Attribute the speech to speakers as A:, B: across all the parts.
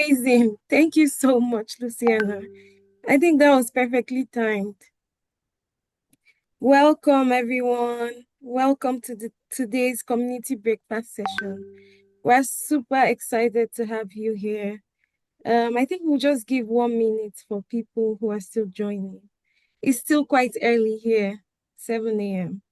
A: Amazing. Thank you so much, Luciana. I think that was perfectly timed. Welcome, everyone. Welcome to today's community breakfast session. We're super excited to have you here. I think we'll just give 1 minute for people who are still joining. It's still quite early here, 7 a.m.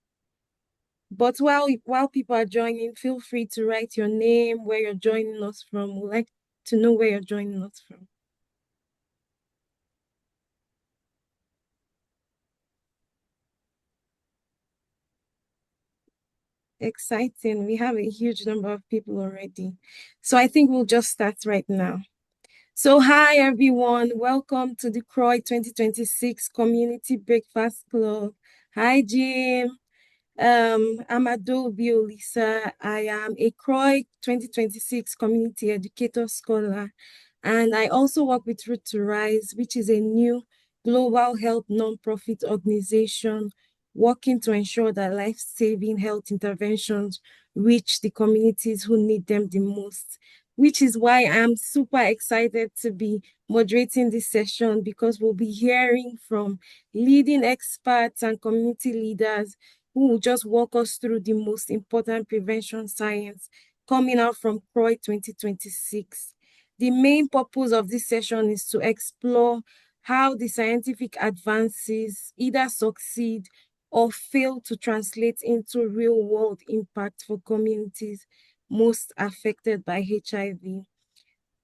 A: But while people are joining, feel free to write your name, where you're joining us from. We'd like to know where you're joining us from. Exciting. We have a huge number of people already. So I think we'll just start right now. So hi everyone. Welcome to the CROI 2026 Community Breakfast Club. Hi Jim. I'm Adobe Olisa. I am a CROI 2026 Community Educator Scholar, and I also work with Root to Rise, which is a new global health nonprofit organization working to ensure that life-saving health interventions reach the communities who need them the most, which is why I'm super excited to be moderating this session because we'll be hearing from leading experts and community leaders who will just walk us through the most important prevention science coming out from CROI 2026. The main purpose of this session is to explore how the scientific advances either succeed or fail to translate into real-world impact for communities most affected by HIV.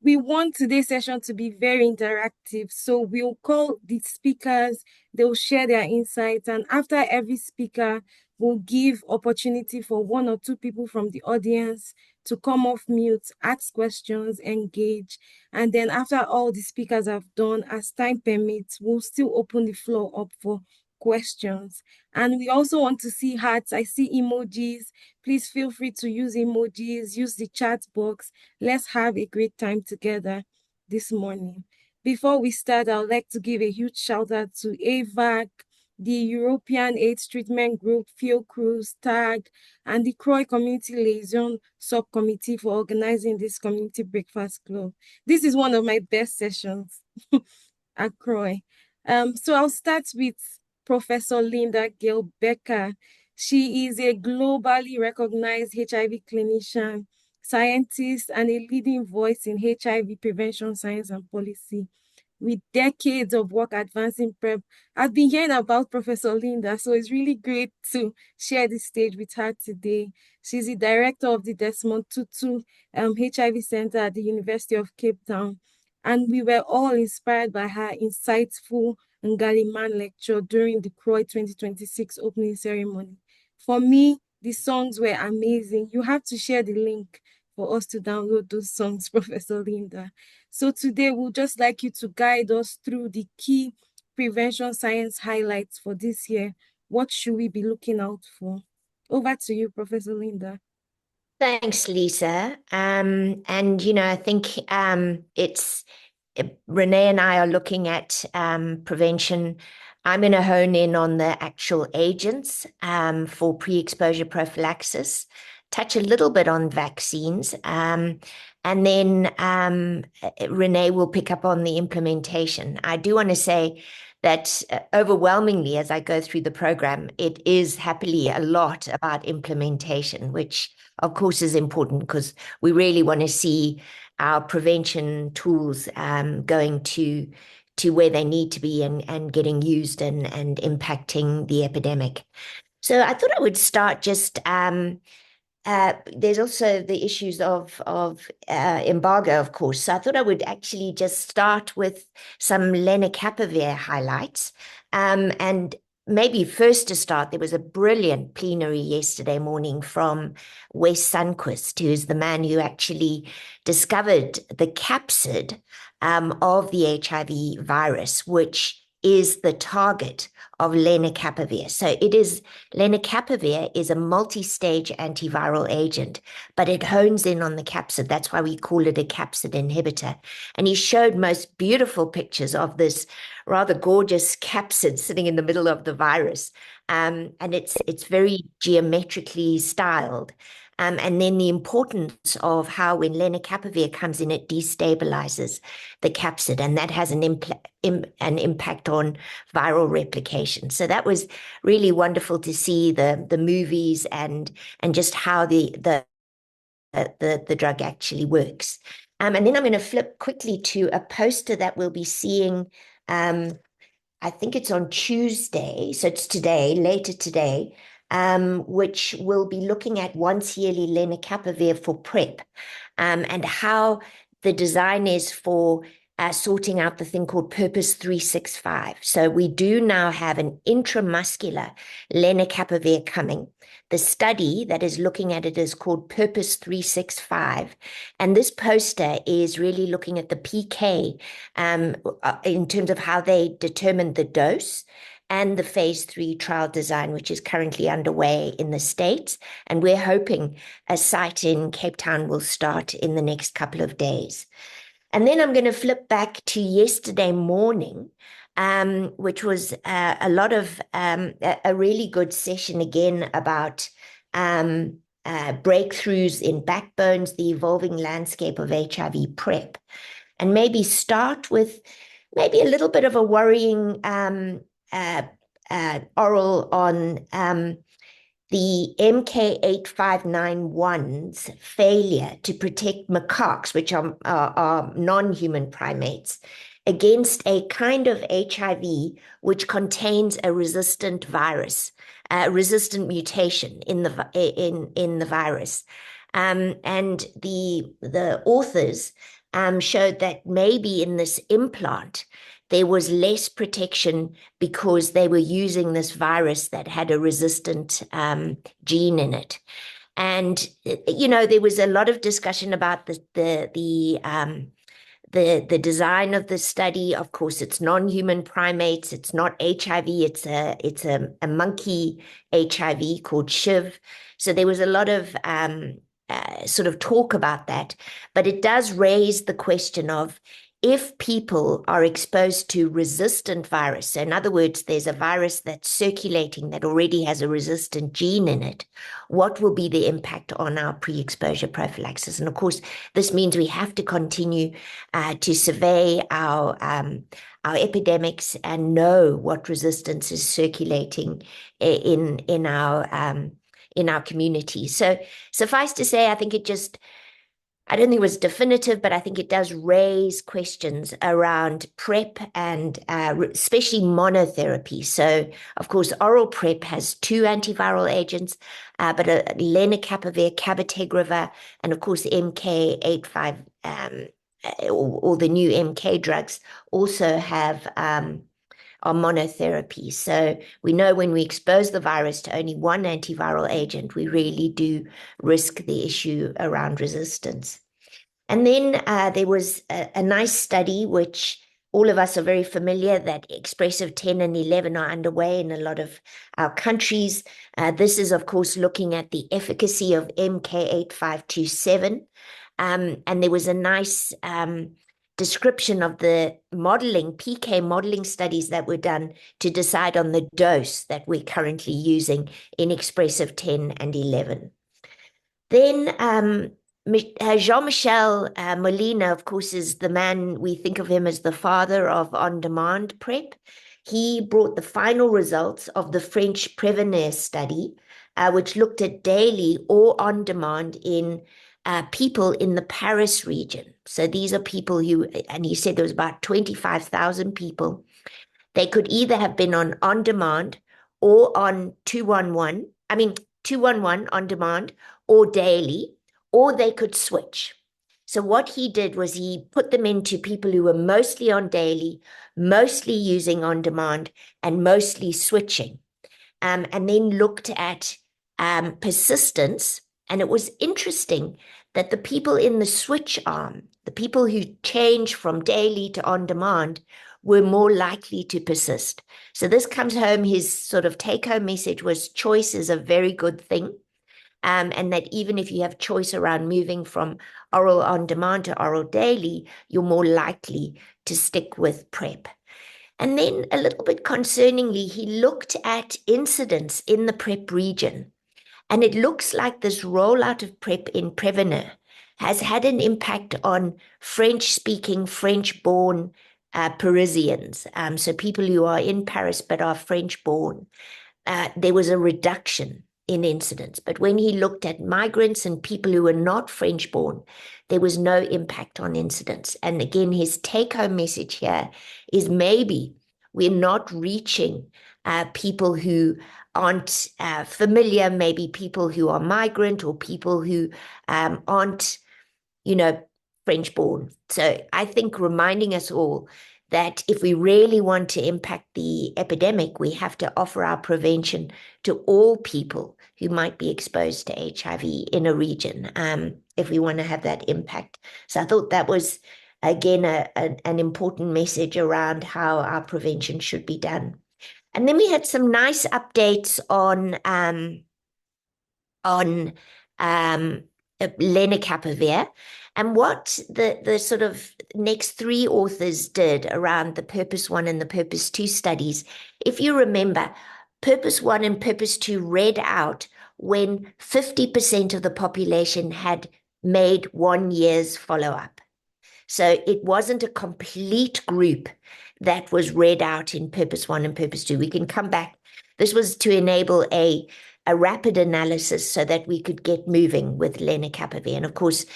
A: We want today's session to be very interactive. So we'll call the speakers, they'll share their insights, and after every speaker, we'll give opportunity for 1 or 2 people from the audience to come off mute, ask questions, engage. And then after all the speakers have done, as time permits, we'll still open the floor up for questions. And we also want to see hearts. I see emojis. Please feel free to use emojis, use the chat box. Let's have a great time together this morning. Before we start, I would like to give a huge shout out to AVAC, the European AIDS Treatment Group, Fiocruz, TAG, and the CROI Community Liaison Subcommittee for organizing this community breakfast club. This is one of my best sessions at CROI. So I'll start with Professor Linda Gale Becker. She is a globally recognized HIV clinician, scientist, and a leading voice in HIV prevention science and policy. With decades of work advancing PrEP, I've been hearing about Professor Linda, so it's really great to share the stage with her today. She's the director of the Desmond Tutu HIV Center at the University of Cape Town, and we were all inspired by her insightful Ngaliman lecture during the CROI 2026 opening ceremony. For me, the songs were amazing. You have to share the link for us to download those songs, Professor Linda. So today we'll just like you to guide us through the key prevention science highlights for this year. What should we be looking out for? Over to you, Professor Linda.
B: Thanks, Lisa. I think it's Renee and I are looking at prevention. I'm going to hone in on the actual agents for pre-exposure prophylaxis, touch a little bit on vaccines, and then Renee will pick up on the implementation. I do want to say that overwhelmingly, as I go through the program, it is happily a lot about implementation, which of course is important because we really want to see our prevention tools going to where they need to be and getting used and impacting the epidemic. So I thought I would start just there's also the issues of embargo, of course. So I thought I would actually just start with some lenacapavir highlights. And maybe first to start, there was a brilliant plenary yesterday morning from Wes Sundquist, who is the man who actually discovered the capsid of the HIV virus, which is the target of lenacapavir. So lenacapavir is a multi-stage antiviral agent, but it hones in on the capsid. That's why we call it a capsid inhibitor. And he showed most beautiful pictures of this rather gorgeous capsid sitting in the middle of the virus. And it's very geometrically styled. and then the importance of how when lenacapavir comes in, it destabilizes the capsid, and that has an impact on viral replication. So that was really wonderful to see the movies and just how the drug actually works. And then I'm going to flip quickly to a poster that we'll be seeing. I think it's on Tuesday, so it's today, later today, which will be looking at once yearly lenacapavir for PrEP, and how the design is for sorting out the thing called Purpose 365. So we do now have an intramuscular lenacapavir coming. The study that is looking at it is called Purpose 365. And this poster is really looking at the PK in terms of how they determined the dose and the phase 3 trial design, which is currently underway in the States. And we're hoping a site in Cape Town will start in the next couple of days. And then I'm going to flip back to yesterday morning, which was a lot of a really good session again about breakthroughs in backbones, the evolving landscape of HIV PrEP, and maybe start with maybe a little bit of a worrying oral on the MK8591's failure to protect macaques, which are non-human primates, against a kind of HIV which contains a resistant virus, a resistant mutation in the virus. And the authors showed that maybe in this implant, there was less protection because they were using this virus that had a resistant gene in it. And, there was a lot of discussion about the design of the study. Of course, it's non-human primates. It's not HIV. It's a monkey HIV called SHIV. So there was a lot of sort of talk about that, but it does raise the question of if people are exposed to resistant virus, so in other words, there's a virus that's circulating that already has a resistant gene in it, what will be the impact on our pre-exposure prophylaxis? And of course, this means we have to continue to survey our epidemics and know what resistance is circulating in our community. So suffice to say, I don't think it was definitive, but I think it does raise questions around PrEP and especially monotherapy. So, of course, oral PrEP has 2 antiviral agents, but lenacapavir, cabotegravir, and of course, MK85, or the new MK drugs also have are monotherapy. So we know when we expose the virus to only one antiviral agent, we really do risk the issue around resistance. And then there was a nice study, which all of us are very familiar, that Expressive 10 and 11 are underway in a lot of our countries. This is, of course, looking at the efficacy of MK8527. And there was a nice description of the PK modeling studies that were done to decide on the dose that we're currently using in Expressive 10 and 11. Then Jean-Michel Molina, of course, is the man, we think of him as the father of on-demand PrEP. He brought the final results of the French Prevenir study, which looked at daily or on-demand in people in the Paris region. So these are people and he said there was about 25,000 people. They could either have been on demand or on 211 on demand or daily, or they could switch. So what he did was he put them into people who were mostly on daily, mostly using on demand, and mostly switching, and then looked at persistence. And it was interesting that the people in the switch arm, the people who changed from daily to on demand, were more likely to persist. So this comes home, his sort of take-home message was choice is a very good thing. And that even if you have choice around moving from oral on demand to oral daily, you're more likely to stick with PrEP. And then a little bit concerningly, he looked at incidence in the PrEP region. And it looks like this rollout of PrEP in Prevenir has had an impact on French speaking, French born Parisians. So people who are in Paris but are French born. There was a reduction in incidence. But when he looked at migrants and people who were not French born, there was no impact on incidence. And again, his take home message here is maybe we're not reaching people who aren't familiar, maybe people who are migrant or people who aren't, you know, French born. So I think reminding us all that if we really want to impact the epidemic, we have to offer our prevention to all people who might be exposed to HIV in a region, if we want to have that impact. So I thought that was, again, an important message around how our prevention should be done. And then we had some nice updates on lenacapavir. And what the sort of next three authors did around the Purpose 1 and the Purpose 2 studies, if you remember, Purpose 1 and Purpose 2 read out when 50% of the population had made 1 year's follow-up. So it wasn't a complete group that was read out in Purpose 1 and Purpose 2. We can come back. This was to enable a rapid analysis so that we could get moving with lenacapavir. And of course,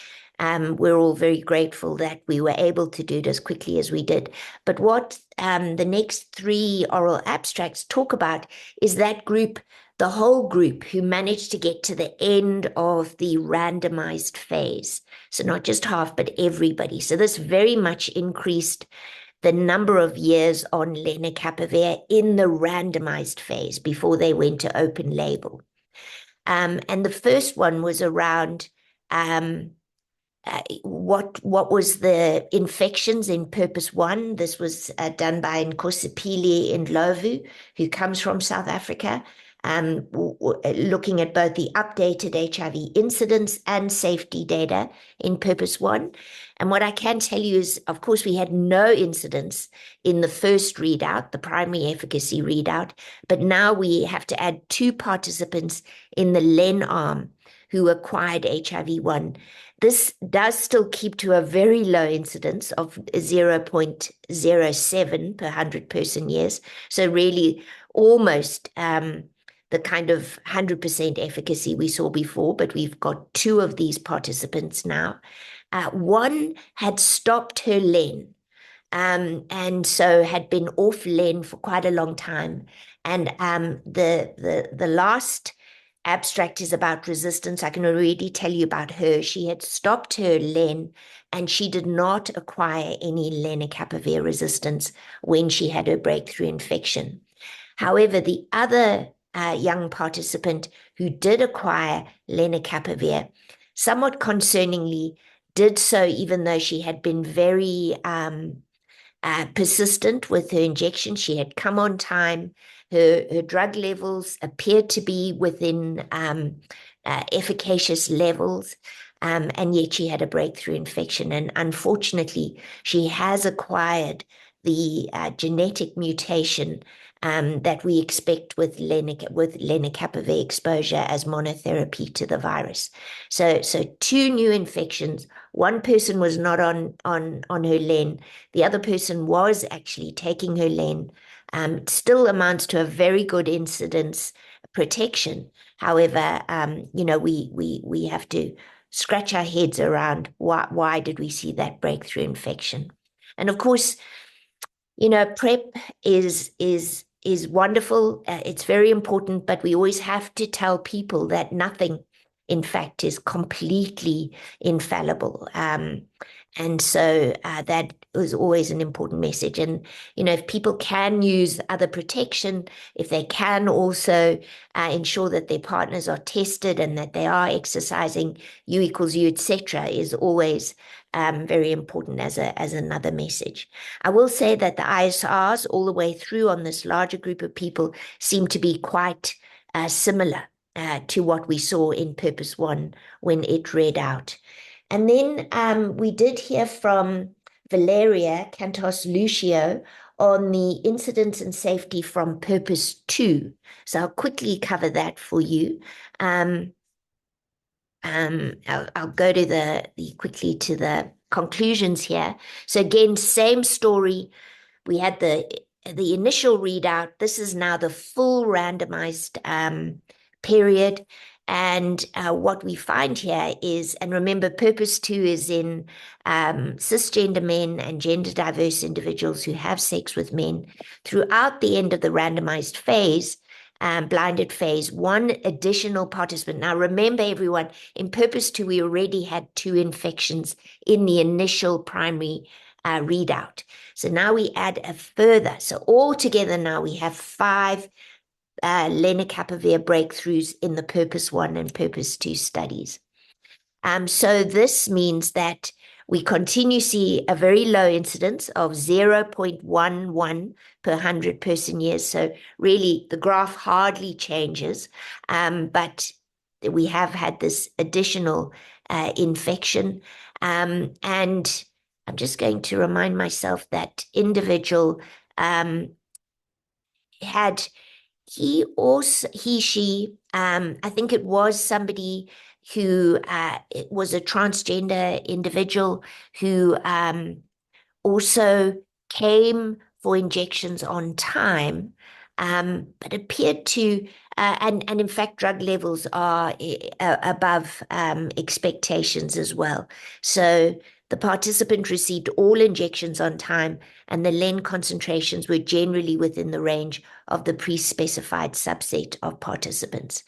B: we're all very grateful that we were able to do it as quickly as we did. But what the next three oral abstracts talk about is that group, the whole group who managed to get to the end of the randomized phase. So not just half, but everybody. So this very much increased the number of years on lenacapavir in the randomized phase before they went to open label. And the first one was around what was the infections in Purpose 1. This was done by Nkosipili Ndlovu, who comes from South Africa, looking at both the updated HIV incidence and safety data in Purpose 1. And what I can tell you is, of course, we had no incidence in the first readout, the primary efficacy readout, but now we have to add 2 participants in the LEN arm who acquired HIV-1. This does still keep to a very low incidence of 0.07 per 100 person years. So really almost the kind of 100% efficacy we saw before, but we've got 2 of these participants now. One had stopped her LEN, and so had been off LEN for quite a long time. And the last abstract is about resistance. I can already tell you about her. She had stopped her LEN, and she did not acquire any lenacapavir resistance when she had her breakthrough infection. However, the other young participant who did acquire lenacapavir, somewhat concerningly, did so even though she had been very persistent with her injection. She had come on time. Her drug levels appeared to be within efficacious levels, and yet she had a breakthrough infection. And unfortunately, she has acquired the genetic mutation that we expect with lenacapavir exposure as monotherapy to the virus. So 2 new infections. One person was not on her LEN. The other person was actually taking her LEN. Still amounts to a very good incidence protection. However, we have to scratch our heads around why did we see that breakthrough infection. And of course, PrEP is wonderful. It's very important, but we always have to tell people that nothing, in fact, is completely infallible. And so that was always an important message. And, if people can use other protection, if they can also ensure that their partners are tested and that they are exercising U equals U, etc., is always very important as another message. I will say that the ISRs all the way through on this larger group of people seem to be quite similar to what we saw in Purpose 1 when it read out. And then we did hear from Valeria Cantos Lucio on the incidents and safety from Purpose 2. So I'll quickly cover that for you. Um, I'll go to the quickly to the conclusions here. So again, same story. We had the initial readout. This is now the full randomized period. And what we find here is, and remember, purpose 2 is in cisgender men and gender diverse individuals who have sex with men. Throughout the end of the randomized phase, blinded phase, one additional participant. Now, remember, everyone, in purpose 2, we already had 2 infections in the initial primary readout. So now we add a further. So altogether now we have 5 lenacapavir breakthroughs in the Purpose 1 and Purpose 2 studies. So this means that we continue to see a very low incidence of 0.11 per 100 person years. So really the graph hardly changes, but we have had this additional infection. And I'm just going to remind myself that individual had she, I think it was somebody who it was a transgender individual who also came for injections on time, but appeared to, and in fact, drug levels are above expectations as well. So the participant received all injections on time, and the LEN concentrations were generally within the range of the pre-specified subset of participants.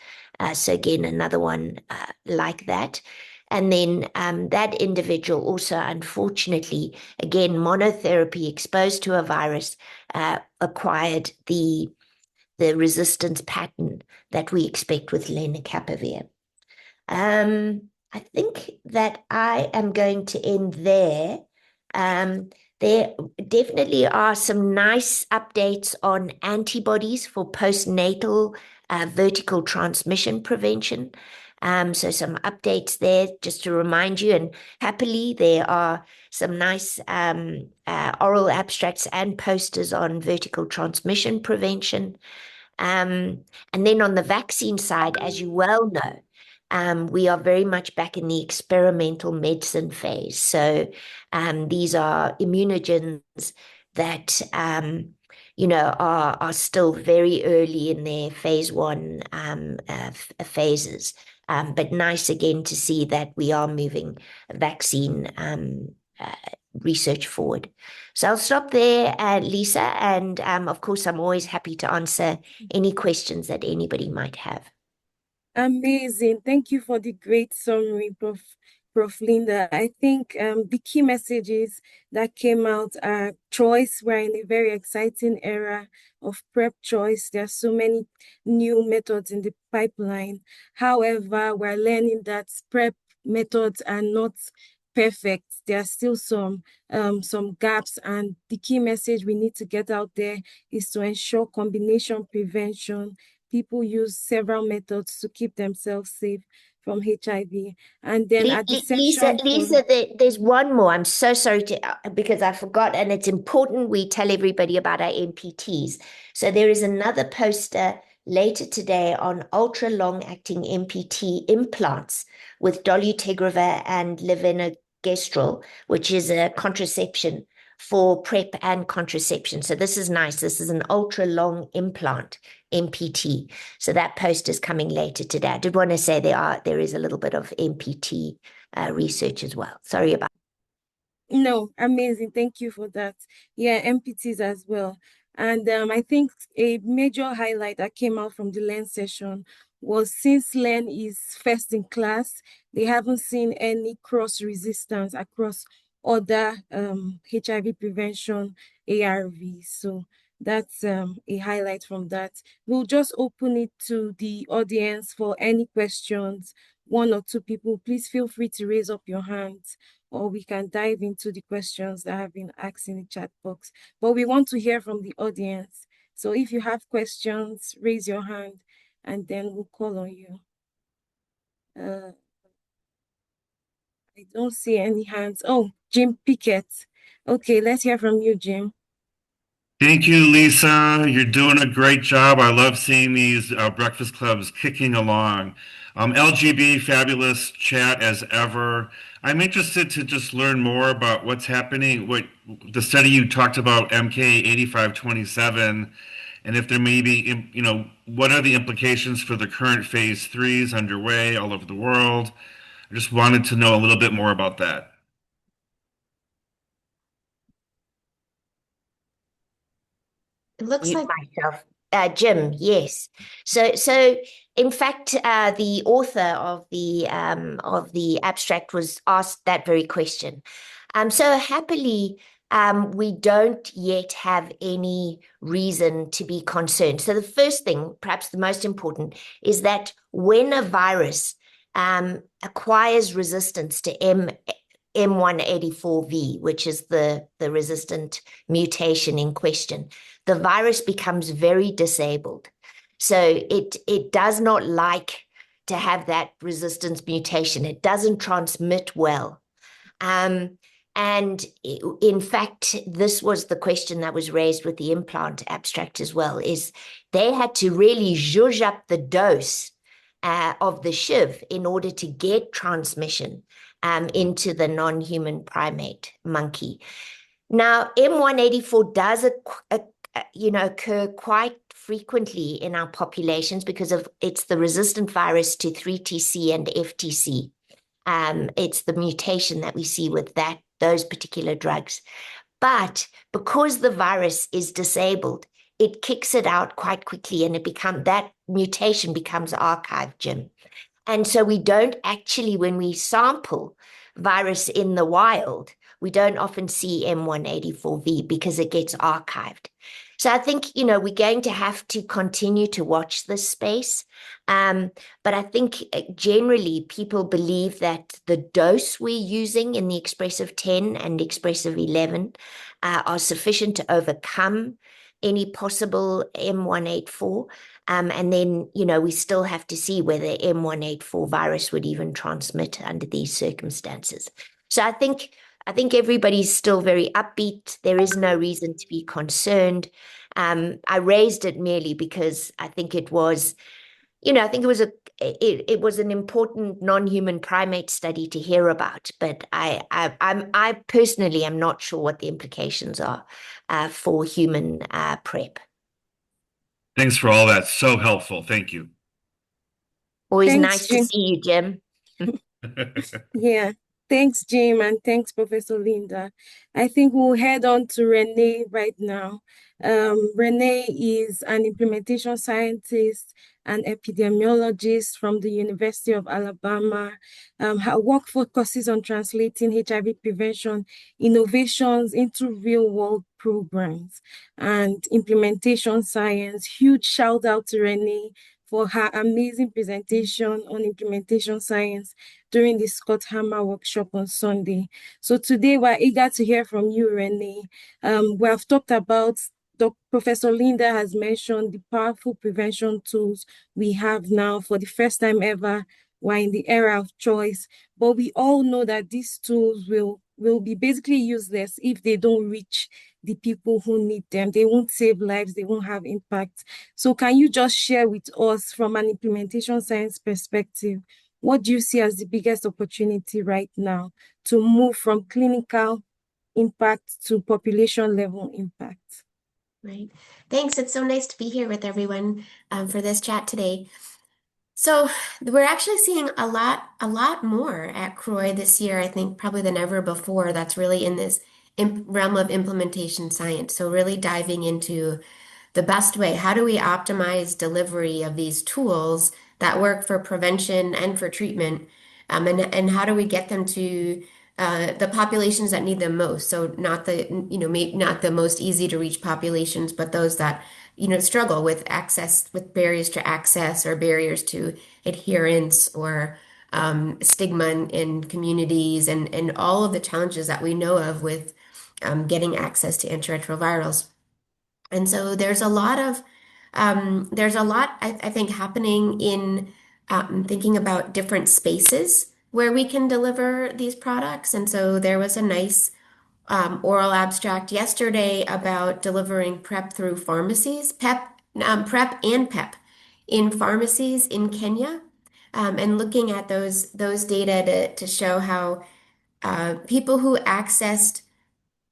B: So again, another one like that. And then that individual also, unfortunately, again, monotherapy exposed to a virus, acquired the resistance pattern that we expect with lenacapavir. I think that I am going to end there. There definitely are some nice updates on antibodies for postnatal vertical transmission prevention. So some updates there just to remind you. And happily, there are some nice oral abstracts and posters on vertical transmission prevention. And then on the vaccine side, as you well know, we are very much back in the experimental medicine phase. So these are immunogens that are still very early in their phase 1 phases. But nice again to see that we are moving vaccine uh, research forward. So I'll stop there, Lisa, and of course, I'm always happy to answer any questions that anybody might have.
A: Amazing. Thank you for the great summary, Prof. Linda. I think the key messages that came out are choice. We're in a very exciting era of prep choice. There are so many new methods in the pipeline. However, we're learning that prep methods are not perfect. There are still some gaps, and the key message we need to get out there is to ensure combination prevention. People use several methods to keep themselves safe from HIV. And then at the
B: Lisa,
A: section for
B: Lisa, there's one more. I'm so sorry because I forgot, and it's important we tell everybody about our MPTs. So there is another poster later today on ultra long-acting MPT implants with dolutegravir and levonorgestrel, which is a contraception for PrEP and contraception. So this is nice. This is an ultra long implant MPT. So that post is coming later today. I did want to say there is a little bit of MPT research as well. Sorry about.
A: No, amazing. Thank you for that. Yeah, MPTs as well. And I think a major highlight that came out from the LEN session was since LEN is first in class, they haven't seen any cross resistance across other HIV prevention ARVs. So that's a highlight from that. We'll just open it to the audience for any questions. 1 or 2 people, please feel free to raise up your hands, or we can dive into the questions that have been asked in the chat box. But we want to hear from the audience. So if you have questions, raise your hand and then we'll call on you. I don't see any hands. Oh, Jim Pickett. Okay, let's hear from you, Jim.
C: Thank you, Lisa. You're doing a great job. I love seeing these breakfast clubs kicking along. LGB, fabulous chat as ever. I'm interested to just learn more about what's happening, what the study you talked about, MK 8527, and if there may be, what are the implications for the current phase threes underway all over the world? I just wanted to know a little bit more about that.
D: It looks
B: Mute
D: like
B: myself. Jim, yes. So in fact, the author of the abstract was asked that very question. So happily, we don't yet have any reason to be concerned. So the first thing, perhaps the most important, is that when a virus acquires resistance to M184V, which is the resistant mutation in question, the virus becomes very disabled. So it does not like to have that resistance mutation. It doesn't transmit well. Um, and in fact, this was the question that was raised with the implant abstract as well, is they had to really zhuzh up the dose of the SHIV in order to get transmission into the non-human primate monkey. Now, M184 does occur quite frequently in our populations because of it's the resistant virus to 3TC and FTC. It's the mutation that we see with those particular drugs. But because the virus is disabled, it kicks it out quite quickly, and that mutation becomes archived, Jim. And so we don't actually, when we sample virus in the wild, we don't often see M184V because it gets archived. So I think, we're going to have to continue to watch this space. But I think generally people believe that the dose we're using in the expressive 10 and expressive 11 are sufficient to overcome any possible M184. And then, we still have to see whether M184 virus would even transmit under these circumstances. So I think everybody's still very upbeat. There is no reason to be concerned. I raised it merely because I think it was, I think it was an important non-human primate study to hear about. But I personally am not sure what the implications are for human prep.
C: Thanks for all that. So helpful. Thank you.
B: Always
A: Thanks,
B: nice to
A: Jim.
B: see you, Jim.
A: Yeah, thanks, Jim, and thanks, Professor Linda. I think we'll head on to Renee right now. Renee is an implementation scientist and epidemiologist from the University of Alabama. Her work focuses on translating HIV prevention innovations into real-world programs and implementation science. Huge shout out to Renee for her amazing presentation on implementation science during the Scott Hammer workshop on Sunday. So today we're eager to hear from you, Renee. We have talked about Professor Linda has mentioned the powerful prevention tools we have now. For the first time ever, we're in the era of choice, but we all know that these tools will be basically useless if they don't reach the people who need them. They won't save lives, they won't have impact. So can you just share with us from an implementation science perspective, what do you see as the biggest opportunity right now to move from clinical impact to population level impact?
D: Right. Thanks. It's so nice to be here with everyone for this chat today. So we're actually seeing a lot more at CROI this year, I think probably than ever before. That's really in this realm of implementation science. So really diving into the best way. How do we optimize delivery of these tools that work for prevention and for treatment? And how do we get them to the populations that need them most? So not not the most easy to reach populations, but those that, struggle with access, with barriers to access or barriers to adherence or stigma in communities and all of the challenges that we know of with getting access to antiretrovirals. And so there's a lot I think happening in thinking about different spaces where we can deliver these products. And so there was a nice oral abstract yesterday about delivering PrEP through pharmacies, PrEP and PEP in pharmacies in Kenya, and looking at those data to show how people who accessed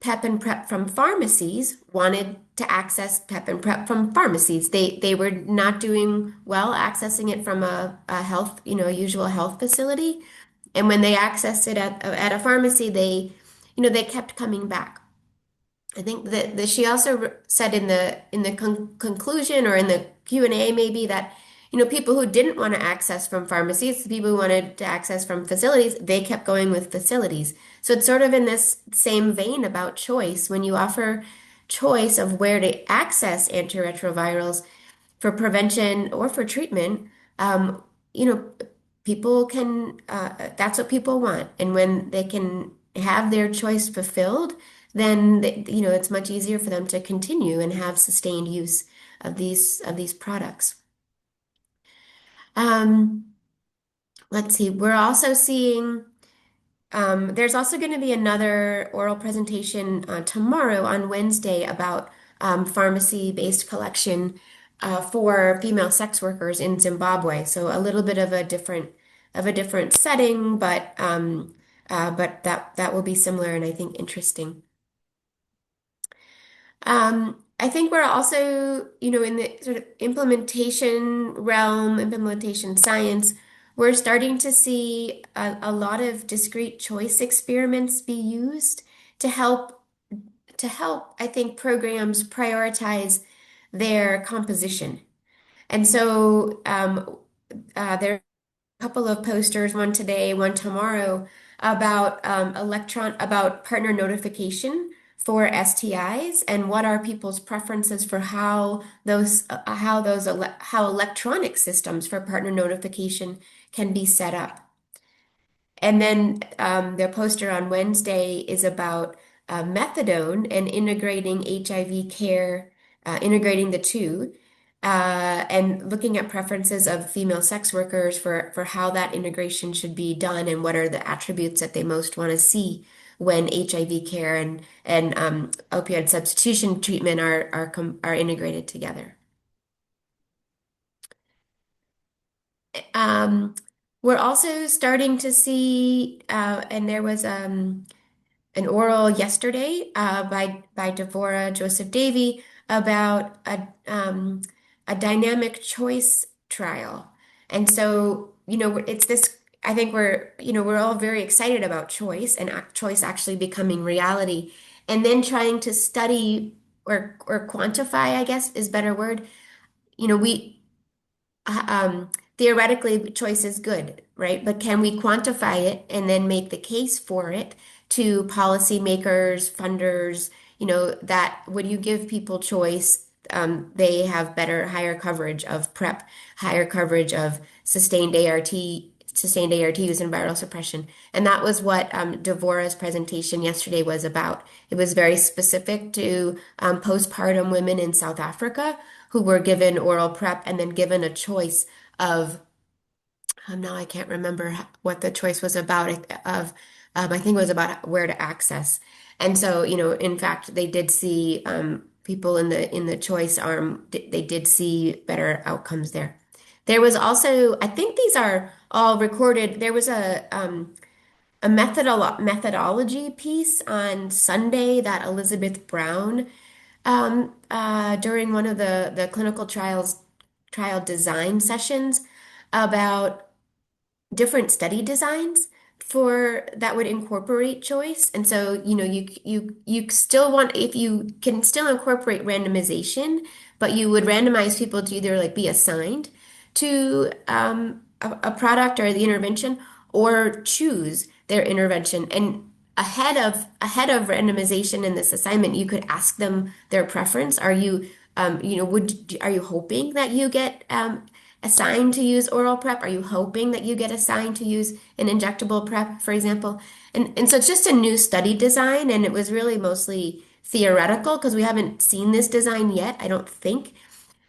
D: PEP and PrEP from pharmacies wanted to access PEP and PrEP from pharmacies. They were not doing well accessing it from a health, usual health facility. And when they accessed it at a pharmacy, they kept coming back. I think that she also said in the conclusion or in the Q&A maybe that people who didn't want to access from pharmacies, the people who wanted to access from facilities, they kept going with facilities. So it's sort of in this same vein about choice. When you offer choice of where to access antiretrovirals for prevention or for treatment, um, you know, people can, that's what people want. And when they can have their choice fulfilled, then it's much easier for them to continue and have sustained use of these products. Um, let's see. We're also seeing there's also going to be another oral presentation tomorrow on Wednesday about pharmacy-based collection for female sex workers in Zimbabwe. So a little bit of a different setting, but that will be similar and I think interesting. I think we're also, in the sort of implementation realm, implementation science, we're starting to see a lot of discrete choice experiments be used to help, I think, programs prioritize their composition. And so there are a couple of posters, one today, one tomorrow, about partner notification for STIs and what are people's preferences for how electronic systems for partner notification can be set up. And then their poster on Wednesday is about methadone and integrating HIV care, integrating the two, and looking at preferences of female sex workers for how that integration should be done and what are the attributes that they most want to see when HIV care and opioid substitution treatment are integrated together. Um, we're also starting to see, and there was an oral yesterday by Devora Joseph Davy about a dynamic choice trial. And so, it's this, I think we're all very excited about choice and choice actually becoming reality, and then trying to study or quantify, I guess is a better word. We theoretically, choice is good, right? But can we quantify it and then make the case for it to policymakers, funders, that when you give people choice, they have higher coverage of PrEP, higher coverage of sustained ART use and viral suppression. And that was what Devora's presentation yesterday was about. It was very specific to postpartum women in South Africa who were given oral PrEP and then given a choice of, now I can't remember what the choice was about, I think it was about where to access. And so, in fact, they did see people in the choice arm, they did see better outcomes there. There was also, I think these are all recorded. There was a methodology piece on Sunday that Elizabeth Brown during one of the clinical trial design sessions about different study designs for that would incorporate choice. And so, you still want, if you can still incorporate randomization, but you would randomize people to either like be assigned to a product or the intervention or choose their intervention. And ahead of randomization in this assignment, you could ask them their preference. Are you are you hoping that you get assigned to use oral PrEP? Are you hoping that you get assigned to use an injectable PrEP, for example? And so it's just a new study design, and it was really mostly theoretical because we haven't seen this design yet, I don't think.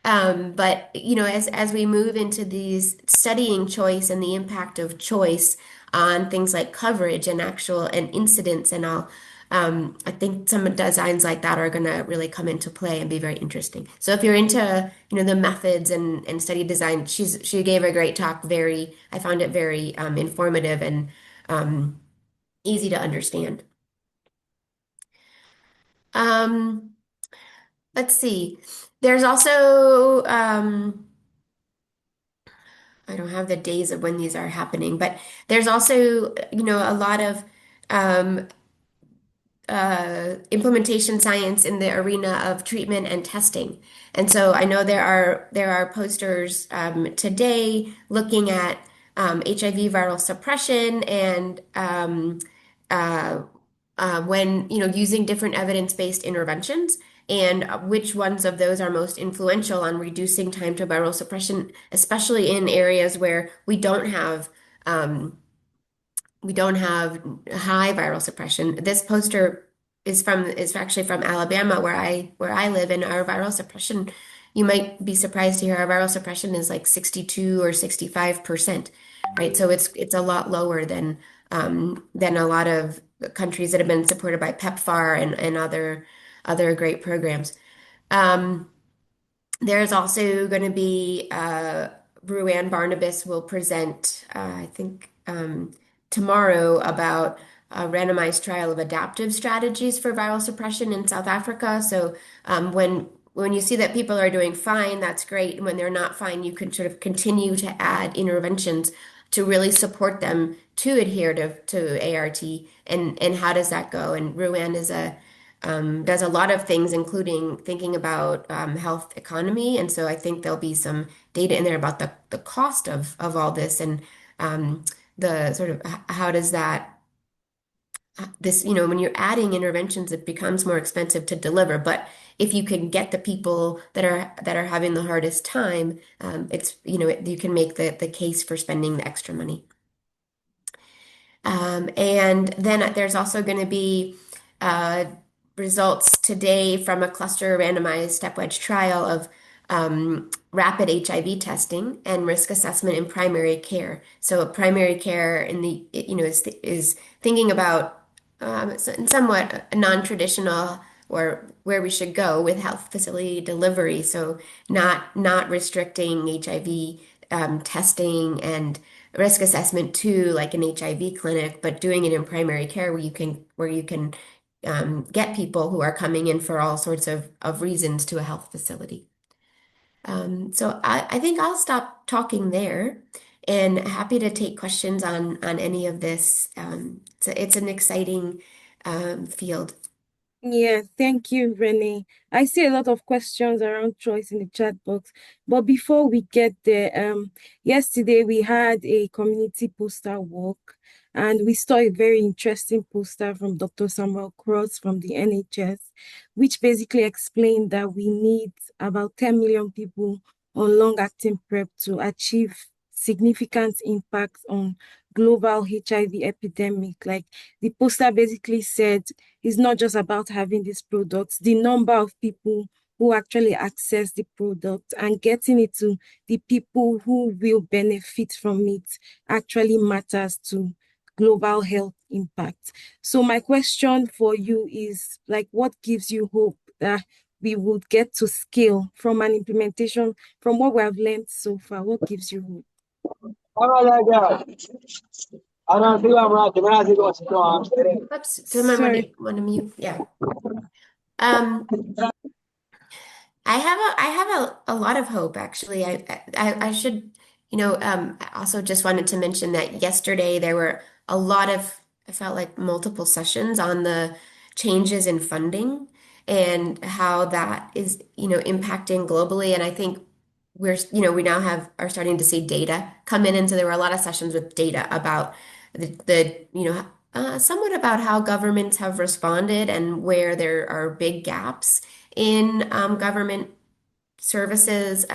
D: But as we move into these studying choice and the impact of choice on things like coverage and actual and incidence and all, I think some designs like that are going to really come into play and be very interesting. So if you're into, the methods and study design, she gave a great talk. I found it very informative and um, easy to understand. Um, let's see. There's also I don't have the days of when these are happening, but there's also, a lot of um, implementation science in the arena of treatment and testing. And so I know there are posters today looking at HIV viral suppression and uh, when using different evidence-based interventions and which ones of those are most influential on reducing time to viral suppression, especially in areas where um, we don't have high viral suppression. This poster is actually from Alabama where I live, and our viral suppression, you might be surprised to hear our viral suppression is like 62 or 65%, right? So it's a lot lower than a lot of countries that have been supported by PEPFAR and other great programs. Um, there's also going to be Ruanne Barnabas will present, I think, tomorrow about a randomized trial of adaptive strategies for viral suppression in South Africa. So when you see that people are doing fine, that's great. And when they're not fine, you can sort of continue to add interventions to really support them to adhere to ART. And how does that go? And Ruanne does a lot of things, including thinking about health economy. And so I think there'll be some data in there about the cost of all this and the sort of how does when you're adding interventions, it becomes more expensive to deliver. But if you can get the people that are having the hardest time, you can make the case for spending the extra money. And then there's also going to be uh, results today from a cluster randomized stepwise trial of rapid HIV testing and risk assessment in primary care. So primary care is thinking about somewhat non-traditional or where we should go with health facility delivery. So not restricting HIV testing and risk assessment to like an HIV clinic, but doing it in primary care where you can get people who are coming in for all sorts of reasons to a health facility. So I think I'll stop talking there and happy to take questions on any of this. It's an exciting field.
A: Yeah, thank you, Renee. I see a lot of questions around choice in the chat box. But before we get there, yesterday we had a community poster walk, and we saw a very interesting poster from Dr. Samuel Cross from the NHS, which basically explained that we need about 10 million people on long-acting PrEP to achieve significant impact on global HIV epidemic. Like the poster basically said, it's not just about having these products, the number of people who actually access the product and getting it to the people who will benefit from it actually matters to global health impact. So my question for you is like, what gives you hope that we would get to scale from an implementation, from what we have learned so far? What gives you hope?
D: Oops, someone
A: Sorry.
D: want to mute. Yeah. Um, I have a lot of hope actually. I should, I also just wanted to mention that yesterday there were a lot of, I felt like multiple sessions on the changes in funding and how that is, impacting globally. And I think we now are starting to see data come in. And so there were a lot of sessions with data about somewhat about how governments have responded and where there are big gaps in government services,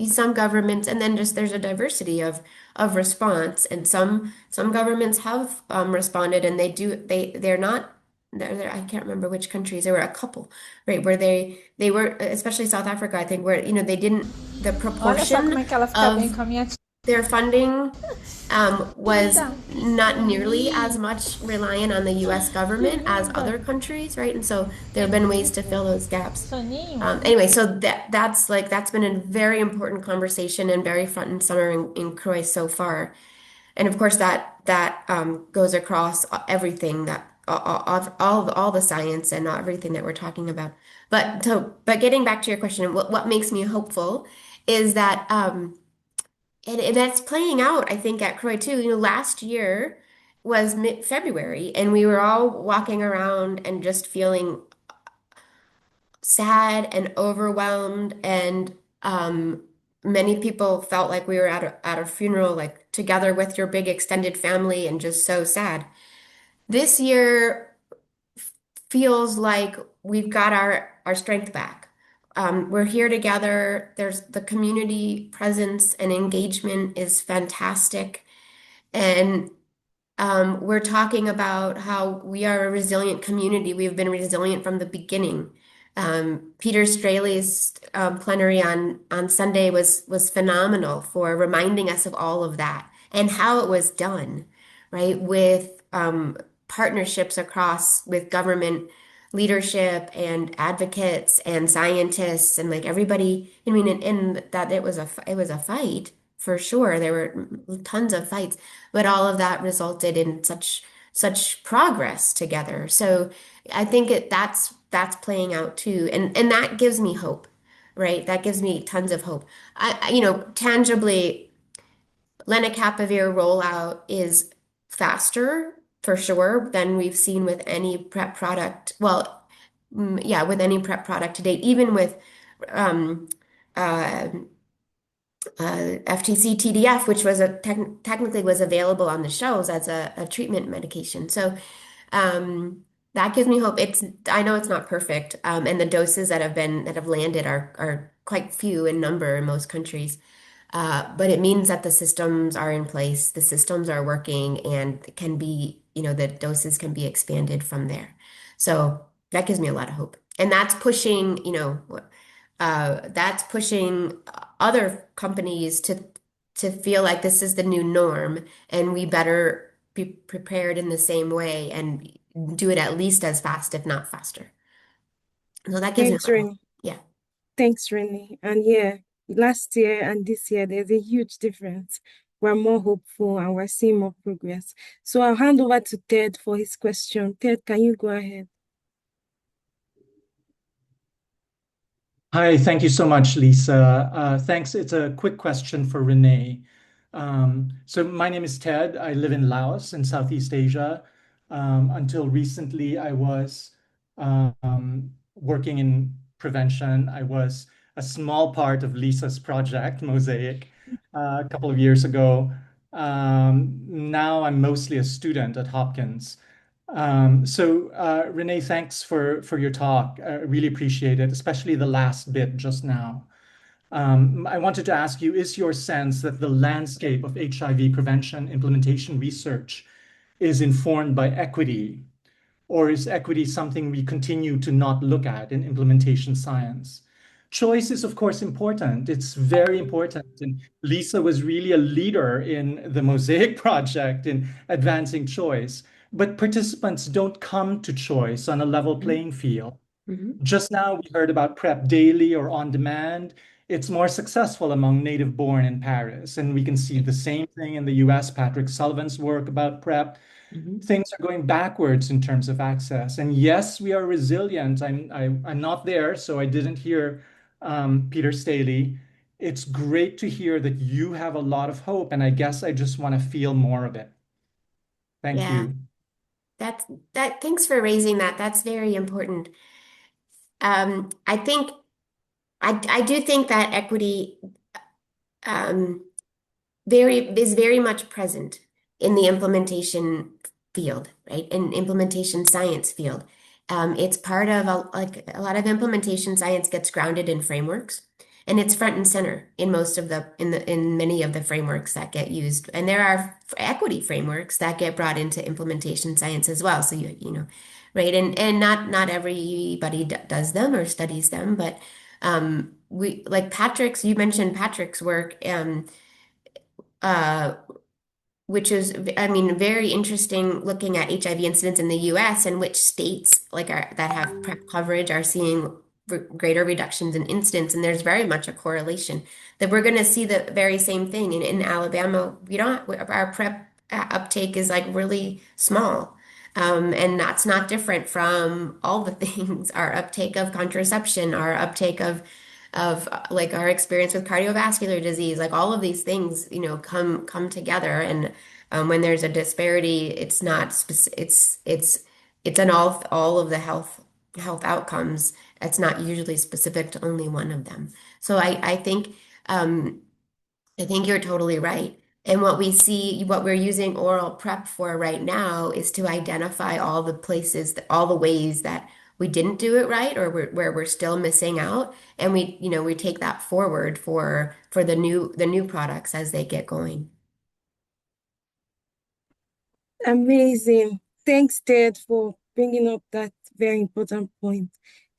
D: some governments, and then just there's a diversity of response, and some governments have responded, and they're not. I can't remember which countries. There were a couple, right, where they were, especially South Africa, I think, where they didn't the
E: Olha só
D: proportion
E: como é que ela fica bem
D: of
E: com a minha tia.
D: their funding was not nearly as much reliant on the US government as other countries, right? And so there have been ways to fill those gaps. Anyway, so that's been a very important conversation and very front and center in CROI so far. And of course that goes across everything that all the science and everything that we're talking about. But getting back to your question, what makes me hopeful is that and that's playing out, I think, at CROI too. Last year was mid-February, and we were all walking around and just feeling sad and overwhelmed, and many people felt like we were at a funeral, like together with your big extended family, and just so sad. This year feels like we've got our strength back. We're here together. There's the community presence and engagement is fantastic. And we're talking about how we are a resilient community. We've been resilient from the beginning. Peter Straley's plenary on Sunday was phenomenal for reminding us of all of that and how it was done, right? With partnerships across with government leadership and advocates and scientists and like everybody. I mean, and that it was a fight for sure. There were tons of fights, but all of that resulted in such progress together. So I think that's playing out too, and that gives me hope, right? That gives me tons of hope. Tangibly, lenacapavir rollout is faster for sure than we've seen with any prep product. Well, yeah, with any prep product to date, even with um, uh, FTC TDF, which was technically was available on the shelves as a treatment medication. So that gives me hope. I know it's not perfect, and the doses that have landed are quite few in number in most countries. But it means that the systems are in place, the systems are working, and can be, the doses can be expanded from there. So that gives me a lot of hope. And that's pushing other companies to feel like this is the new norm, and we better be prepared in the same way and do it at least as fast, if not faster. So that gives me a
A: Thanks,
D: lot of hope.
A: Rennie.
D: Yeah.
A: Thanks, Rennie. And yeah, last year and this year, there's a huge difference. We're more hopeful and we're seeing more progress. So I'll hand over to Ted for his question. Ted, can you go ahead?
E: Hi, thank you so much, Lisa. Thanks. It's a quick question for Renee. So my name is Ted. I live in Laos in Southeast Asia. Until recently, I was working in prevention. I was a small part of Lisa's project, Mosaic, a couple of years ago. Now I'm mostly a student at Hopkins. Renee, thanks for your talk. I really appreciate it, especially the last bit just now. I wanted to ask you, is your sense that the landscape of HIV prevention implementation research is informed by equity, or is equity something we continue to not look at in implementation science? Choice is, of course, important. It's very important. And Lisa was really a leader in the Mosaic project in advancing choice. But participants don't come to choice on a level playing field.
D: Mhm.
E: Just now, we heard about PrEP daily or on demand. It's more successful among native born in Paris. And we can see the same thing in the US, Patrick Sullivan's work about PrEP.
D: Mhm.
E: Things are going backwards in terms of access. And yes, we are resilient. I'm not there, so I didn't hear Peter Staley. It's great to hear that you have a lot of hope, and I guess I just want to feel more of it. Thank
D: Yeah,
E: you.
D: that's thanks for raising that. That's very important. I think I do think that equity um, is very much present in the implementation field, right? In implementation science field. It's part of like a lot of implementation science gets grounded in frameworks, and it's front and center in most of in many of the frameworks that get used. And there are equity frameworks that get brought into implementation science as well. So right? And not everybody does them or studies them, but we like Patrick's. You mentioned Patrick's work. uh, which is, I mean, very interesting looking at HIV incidence in the US and which states that have PrEP coverage are seeing greater reductions in incidence. And there's very much a correlation that we're going to see the very same thing. In Alabama, we don't, our PrEP uptake is like really small. And that's not different from all the things, our uptake of contraception, our uptake of like our experience with cardiovascular disease, like all of these things, come together. And when there's a disparity, it's not specific, it's an all of the health outcomes. It's not usually specific to only one of them. So um, I think you're totally right. And what we're using oral prep for right now is to identify all the places, all the ways that we didn't do it right, or where we're still missing out. And we take that forward for the new products as they get going.
A: Amazing. Thanks, Ted, for bringing up that very important point.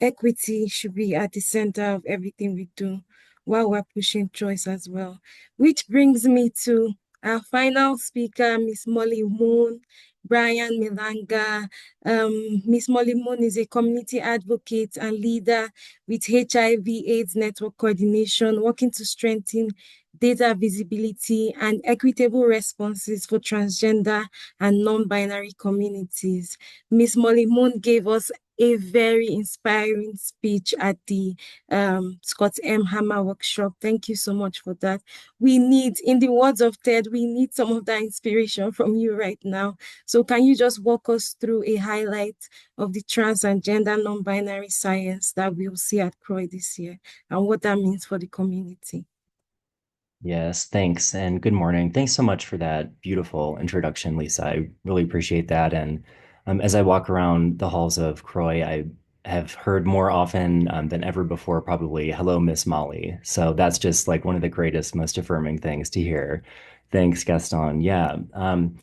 A: Equity should be at the center of everything we do while we're pushing choice as well. Which brings me to our final speaker, Miss Molly Moon, Brian Milanga. Miss Molly Moon is a community advocate and leader with HIV/AIDS network coordination, working to strengthen data visibility and equitable responses for transgender and non-binary communities. Ms. Molly Moon gave us a very inspiring speech at the Scott M. Hammer workshop. Thank you so much for that. In the words of Ted, we need some of that inspiration from you right now. So can you just walk us through a highlight of the trans and gender non-binary science that we'll see at CROI this year and what that means for the community?
F: Yes, thanks. And good morning. Thanks so much for that beautiful introduction, Lisa. I really appreciate that. And as I walk around the halls of CROI, I have heard more often than ever before, probably, hello, Miss Molly. So that's just like one of the greatest, most affirming things to hear. Thanks, Gaston. Yeah. And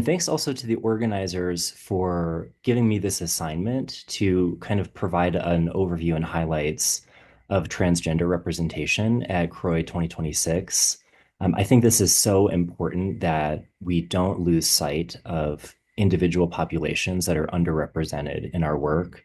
F: thanks also to the organizers for giving me this assignment to kind of provide an overview and highlights of transgender representation at CROI 2026. I think this is so important that we don't lose sight of individual populations that are underrepresented in our work,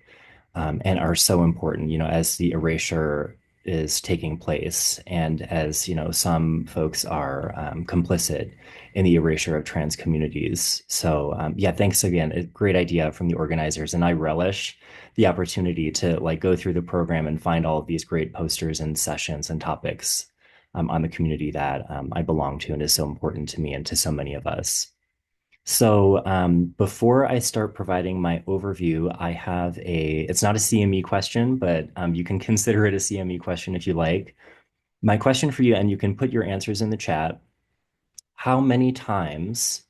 F: and are so important, as the erasure is taking place and as, some folks are complicit in the erasure of trans communities. So yeah, thanks again. A great idea from the organizers. And I relish the opportunity to like go through the program and find all of these great posters and sessions and topics on the community that I belong to and is so important to me and to so many of us. So before I start providing my overview, it's not a CME question, but you can consider it a CME question if you like. My question for you, and you can put your answers in the chat. How many times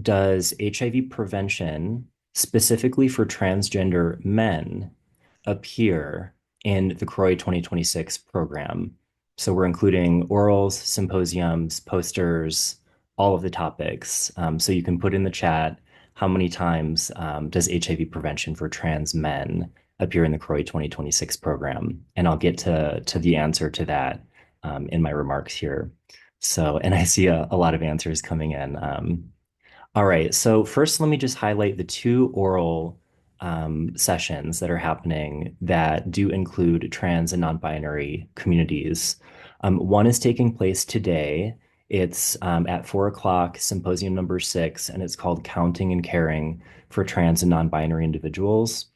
F: does HIV prevention, specifically for transgender men, appear in the CROI 2026 program? So we're including orals, symposiums, posters, all of the topics. So you can put in the chat how many times does HIV prevention for trans men appear in the CROI 2026 program? And I'll get to the answer to that in my remarks here. So, and I see a lot of answers coming in. All right, so first let me just highlight the two oral sessions that are happening that do include trans and non-binary communities. One is taking place today. It's at 4 o'clock, symposium number 6, and it's called Counting and Caring for Trans and Non-Binary Individuals.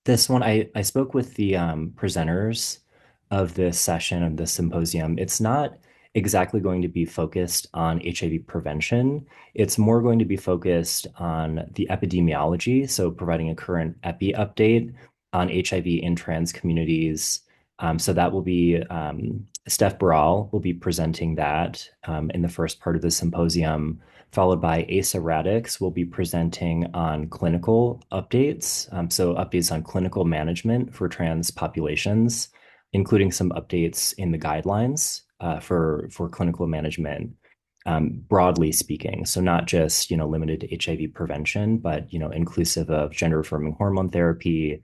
F: This one, I spoke with the presenters of this session of this symposium. It's not exactly going to be focused on HIV prevention. It's more going to be focused on the epidemiology, so providing a current epi update on HIV in trans communities. So that will be Steph Baral will be presenting that in the first part of the symposium, followed by Asa Radix will be presenting on clinical updates. So updates on clinical management for trans populations, including some updates in the guidelines for clinical management, broadly speaking. So not just, limited to HIV prevention, but, inclusive of gender affirming hormone therapy,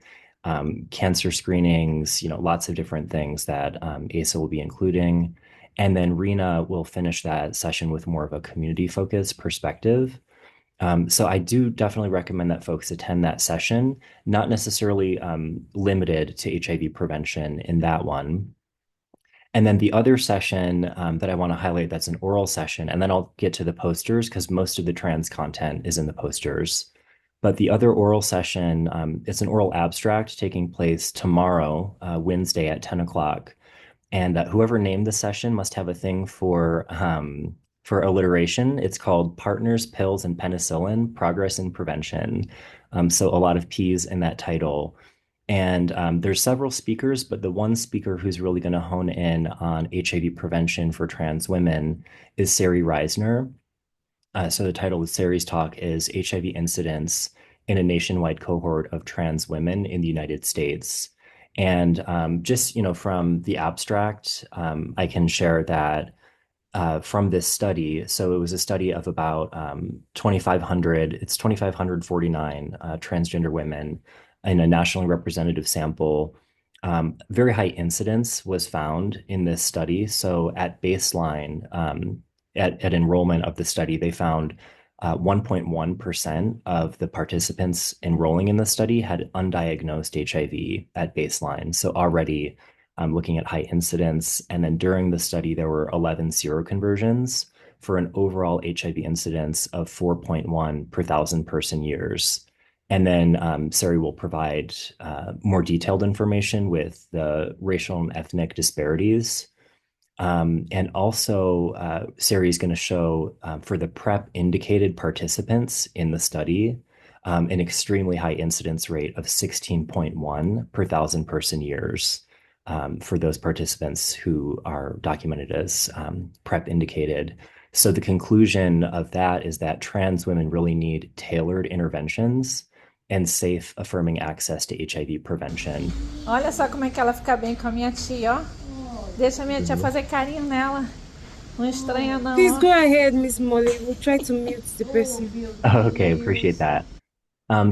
F: cancer screenings, lots of different things that ASA will be including. And then Rena will finish that session with more of a community-focused perspective. So I do definitely recommend that folks attend that session, not necessarily limited to HIV prevention in that one. And then the other session that I want to highlight, that's an oral session, and then I'll get to the posters because most of the trans content is in the posters. But the other oral session, it's an oral abstract taking place tomorrow, Wednesday at 10 o'clock. And whoever named the session must have a thing for alliteration. It's called Partners, Pills, and Penicillin, Progress in Prevention. So a lot of P's in that title. And there's several speakers, but the one speaker who's really going to hone in on HIV prevention for trans women is Sari Reisner. So the title of Sari's talk is HIV Incidence in a Nationwide Cohort of Trans Women in the United States. And just, from the abstract, I can share that from this study. So it was a study of about 2,500, it's 2,549 transgender women in a nationally representative sample. Very high incidence was found in this study. So at baseline, at enrollment of the study, they found 1.1% of the participants enrolling in the study had undiagnosed HIV at baseline. So already looking at high incidence. And then during the study, there were 11 seroconversions for an overall HIV incidence of 4.1 per thousand person years. And then Sari will provide more detailed information with the racial and ethnic disparities. And also, Sari is going to show for the PrEP indicated participants in the study an extremely high incidence rate of 16.1 per thousand person years for those participants who are documented as PrEP indicated. So the conclusion of that is that trans women really need tailored interventions and safe, affirming access to HIV prevention.
G: Olha só como é que ela fica bem com a minha tia, ó. Deixa a minha tia fazer carinho nela. Não estranha não,
A: Please
G: ó.
A: go ahead, Miss Molly. We'll try to mute the person.
F: Okay, appreciate that.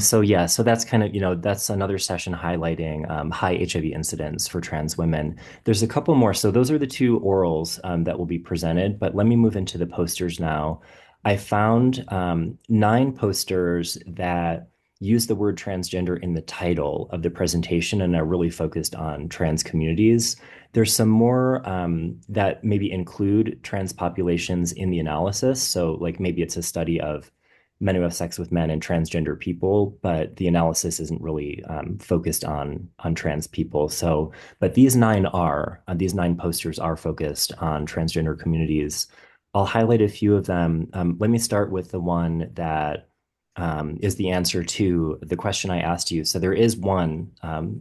F: So that's kind of, that's another session highlighting high HIV incidence for trans women. There's a couple more. So those are the two orals that will be presented, but let me move into the posters now. I found 9 posters that use the word transgender in the title of the presentation and are really focused on trans communities. There's some more that maybe include trans populations in the analysis. So like maybe it's a study of men who have sex with men and transgender people, but the analysis isn't really focused on trans people. So, but these 9 posters are focused on transgender communities. I'll highlight a few of them. Let me start with the one that is the answer to the question I asked you. So there is one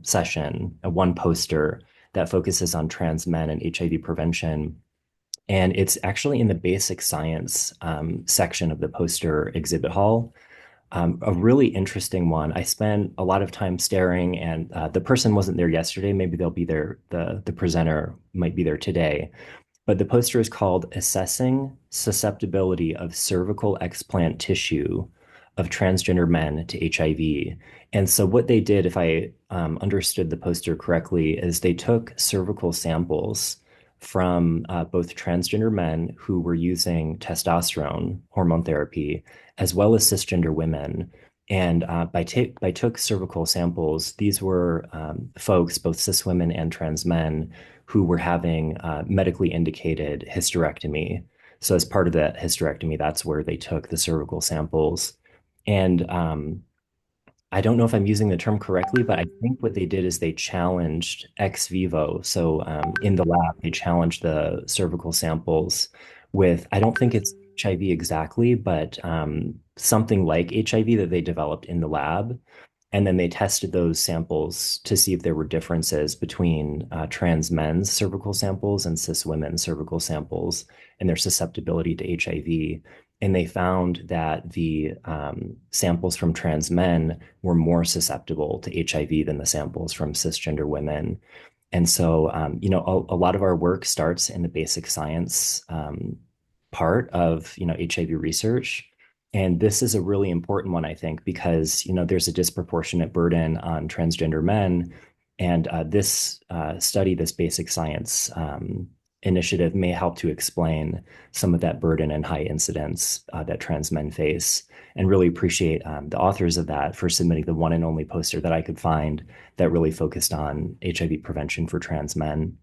F: session, one poster that focuses on trans men and HIV prevention. And it's actually in the basic science section of the poster exhibit hall. A really interesting one. I spent a lot of time staring, and the person wasn't there yesterday. Maybe they'll be there. The presenter might be there today. But the poster is called Assessing Susceptibility of Cervical Explant Tissue of Transgender Men to HIV. And so what they did, if I understood the poster correctly, is they took cervical samples from both transgender men who were using testosterone hormone therapy, as well as cisgender women. And by took cervical samples, these were folks, both cis women and trans men, who were having medically indicated hysterectomy. So as part of that hysterectomy, that's where they took the cervical samples. And I don't know if I'm using the term correctly, but I think what they did is they challenged ex vivo. So in the lab, they challenged the cervical samples with, I don't think it's HIV exactly, but something like HIV that they developed in the lab. And then they tested those samples to see if there were differences between trans men's cervical samples and cis women's cervical samples and their susceptibility to HIV. And they found that the samples from trans men were more susceptible to HIV than the samples from cisgender women. And so, a lot of our work starts in the basic science part of, HIV research. And this is a really important one, I think, because, there's a disproportionate burden on transgender men. And this study, this basic science initiative may help to explain some of that burden and high incidence that trans men face. And really appreciate the authors of that for submitting the one and only poster that I could find that really focused on HIV prevention for trans men.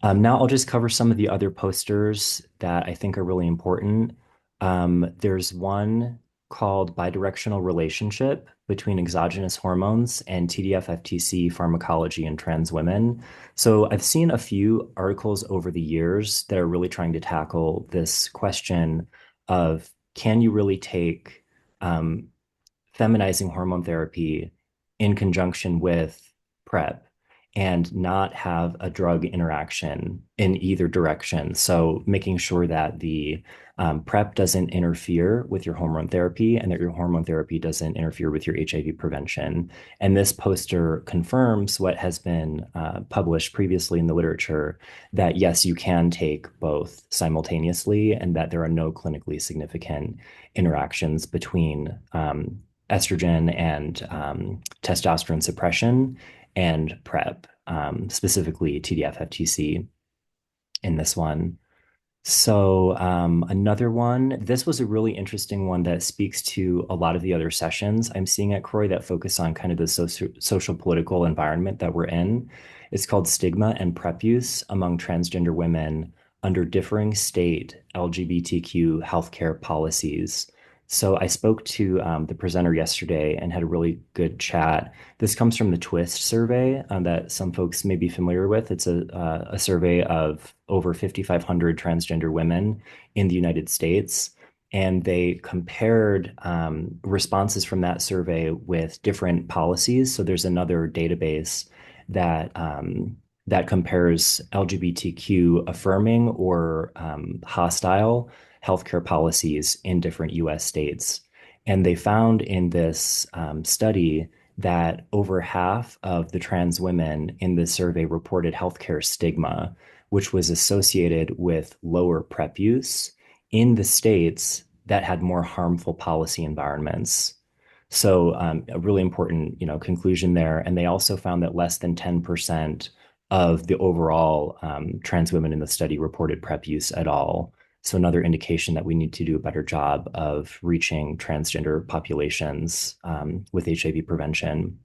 F: Now I'll just cover some of the other posters that I think are really important. There's one called Bidirectional Relationship Between Exogenous Hormones and TDF-FTC Pharmacology in Trans Women. So I've seen a few articles over the years that are really trying to tackle this question of, can you really take feminizing hormone therapy in conjunction with PrEP and not have a drug interaction in either direction. So making sure that the PrEP doesn't interfere with your hormone therapy and that your hormone therapy doesn't interfere with your HIV prevention. And this poster confirms what has been published previously in the literature, that yes, you can take both simultaneously and that there are no clinically significant interactions between estrogen and testosterone suppression and PrEP, specifically TDF-FTC in this one. So another one, this was a really interesting one that speaks to a lot of the other sessions I'm seeing at CROI that focus on kind of the social political environment that we're in. It's called Stigma and PrEP Use Among Transgender Women Under Differing State LGBTQ Healthcare Policies. So I spoke to the presenter yesterday and had a really good chat. This comes from the TWIST survey that some folks may be familiar with. It's a survey of over 5,500 transgender women in the United States. And they compared responses from that survey with different policies. So there's another database that that compares LGBTQ affirming or hostile healthcare policies in different US states. And they found in this study that over half of the trans women in this survey reported healthcare stigma, which was associated with lower PrEP use in the states that had more harmful policy environments. So a really important, conclusion there. And they also found that less than 10% of the overall trans women in the study reported PrEP use at all. So another indication that we need to do a better job of reaching transgender populations with HIV prevention.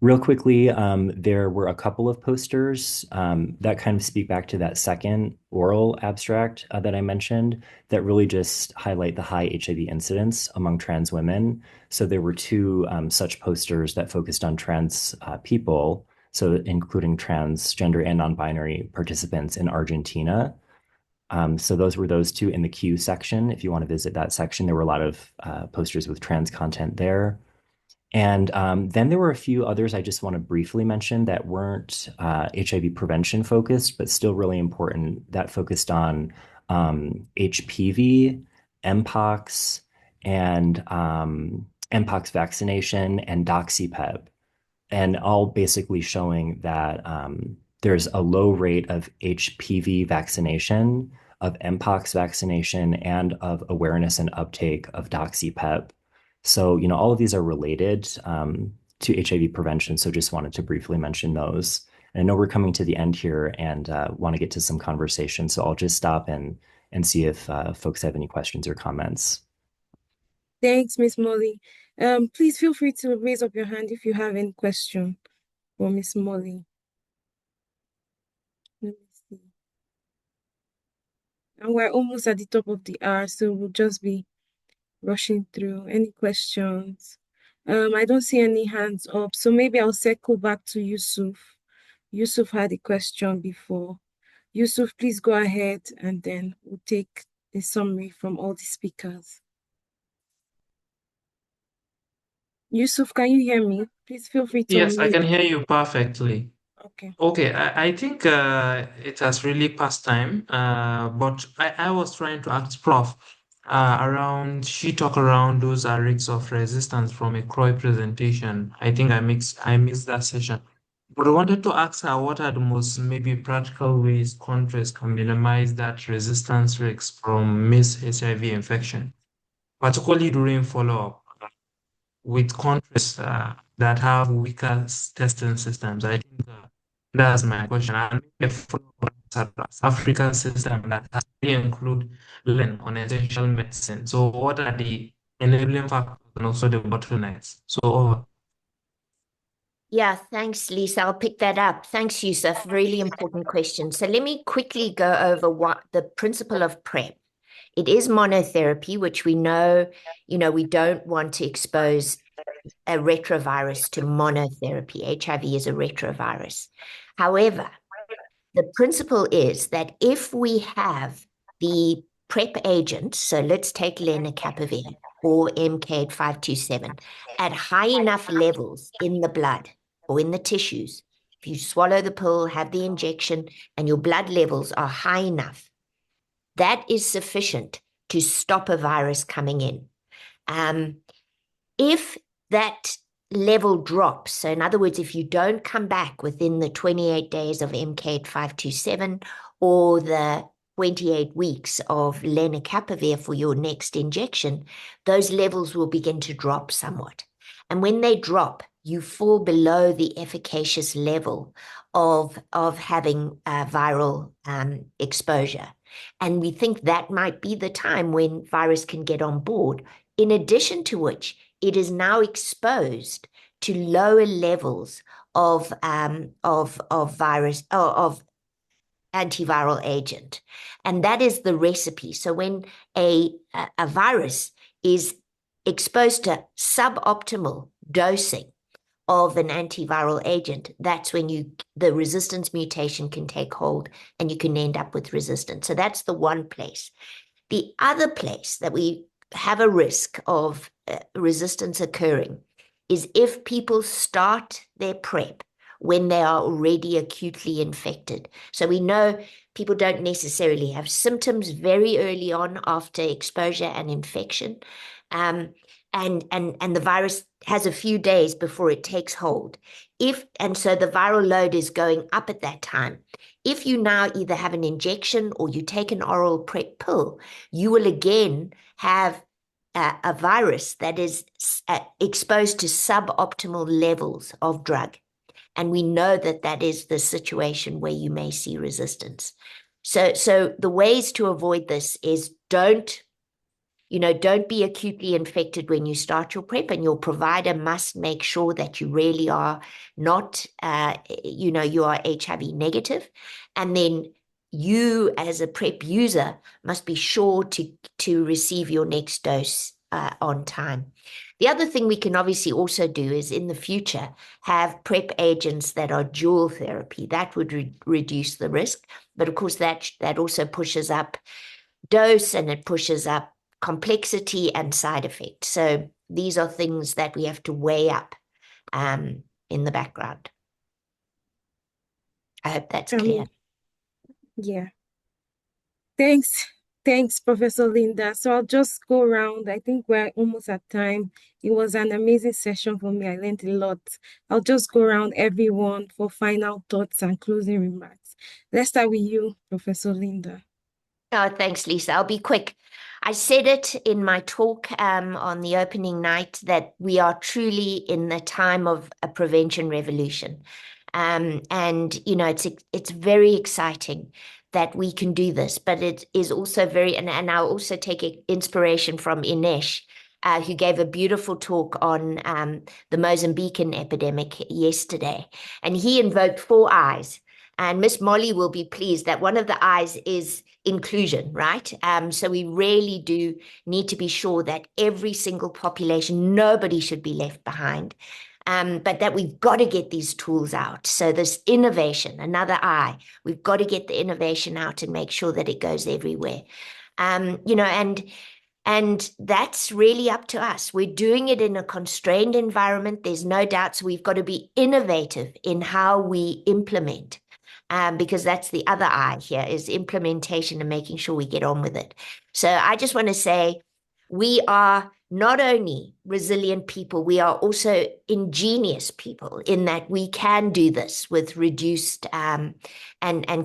F: Real quickly, there were a couple of posters that kind of speak back to that second oral abstract that I mentioned that really just highlight the high HIV incidence among trans women. So there were two such posters that focused on trans people, so including transgender and non-binary participants in Argentina. So those were those two in the Q section. If you want to visit that section, there were a lot of posters with trans content there. And then there were a few others I just want to briefly mention that weren't HIV prevention focused, but still really important, that focused on HPV, Mpox, and Mpox vaccination and doxypep, and all basically showing that there's a low rate of HPV vaccination, of Mpox vaccination, and of awareness and uptake of doxypep. So, all of these are related to HIV prevention. So just wanted to briefly mention those. And I know we're coming to the end here and want to get to some conversation. So I'll just stop and see if folks have any questions or comments.
A: Thanks, Miss Molly. Please feel free to raise up your hand if you have any question for Miss Molly. Let me see. And we're almost at the top of the hour, so we'll just be rushing through. Any questions? I don't see any hands up, so maybe I'll circle back to Yusuf. Yusuf had a question before. Yusuf, please go ahead, and then we'll take a summary from all the speakers. Yusuf, can you hear me? Please feel free to
H: Yes, I
A: unmute.
H: can hear you perfectly.
A: Okay.
H: Okay, I think it has really passed time, but I was trying to ask Prof around, she talked around those are risks of resistance from a CROI presentation. I think I missed that session. But I wanted to ask her what are the most maybe practical ways countries can minimize that resistance risks from missed HIV infection, particularly during follow-up with countries that have weaker testing systems. I think That's my question. And maybe a follow-up as Africa's system that has to include learn on essential medicine. So what are the enabling factors and also the bottlenecks? So
B: Yeah, thanks, Lisa. I'll pick that up. Thanks, Yusuf. Really important question. So let me quickly go over what the principle of PrEP. It is monotherapy, which we know, we don't want to expose a retrovirus to monotherapy. HIV is a retrovirus. However, the principle is that if we have the PrEP agent, so let's take lenacapavir or MK-527, at high enough levels in the blood or in the tissues, if you swallow the pill, have the injection, and your blood levels are high enough, that is sufficient to stop a virus coming in. If that level drops, so in other words, if you don't come back within the 28 days of MK-527 or the 28 weeks of lenacapavir for your next injection, those levels will begin to drop somewhat. And when they drop, you fall below the efficacious level of having viral exposure. And we think that might be the time when virus can get on board, in addition to which it is now exposed to lower levels of virus of antiviral agent, and that is the recipe. So when a virus is exposed to suboptimal dosing of an antiviral agent, that's when the resistance mutation can take hold and you can end up with resistance. So that's the one place. The other place that we have a risk of resistance occurring is if people start their PrEP when they are already acutely infected. So we know people don't necessarily have symptoms very early on after exposure and infection. And the virus has a few days before it takes hold. So the viral load is going up at that time. If you now either have an injection or you take an oral PrEP pill, you will again have a virus that is exposed to suboptimal levels of drug. And we know that that is the situation where you may see resistance. So the ways to avoid this is don't be acutely infected when you start your PrEP, and your provider must make sure that you really are not, you are HIV negative. And then you as a PrEP user must be sure to receive your next dose on time. The other thing we can obviously also do is in the future have PrEP agents that are dual therapy. That would reduce the risk. But of course, that also pushes up dose and it pushes up complexity and side effects. So these are things that we have to weigh up in the background. I hope that's clear.
A: Yeah. Thanks, Professor Linda. So I'll just go around. I think we're almost at time. It was an amazing session for me. I learned a lot. I'll just go around everyone for final thoughts and closing remarks. Let's start with you, Professor Linda.
B: Oh, thanks, Lisa. I'll be quick. I said it in my talk on the opening night that we are truly in the time of a prevention revolution. And, it's very exciting that we can do this, but it is also and I'll also take inspiration from Inesh, who gave a beautiful talk on the Mozambican epidemic yesterday. And he invoked 4 I's. And Miss Molly will be pleased that one of the I's is inclusion, right? So we really do need to be sure that every single population, nobody should be left behind. But that we've got to get these tools out. So this innovation, another I, we've got to get the innovation out and make sure that it goes everywhere. And that's really up to us. We're doing it in a constrained environment. There's no doubt. So we've got to be innovative in how we implement. Because that's the other I here is implementation and making sure we get on with it. So I just want to say we are not only resilient people, we are also ingenious people in that we can do this with reduced and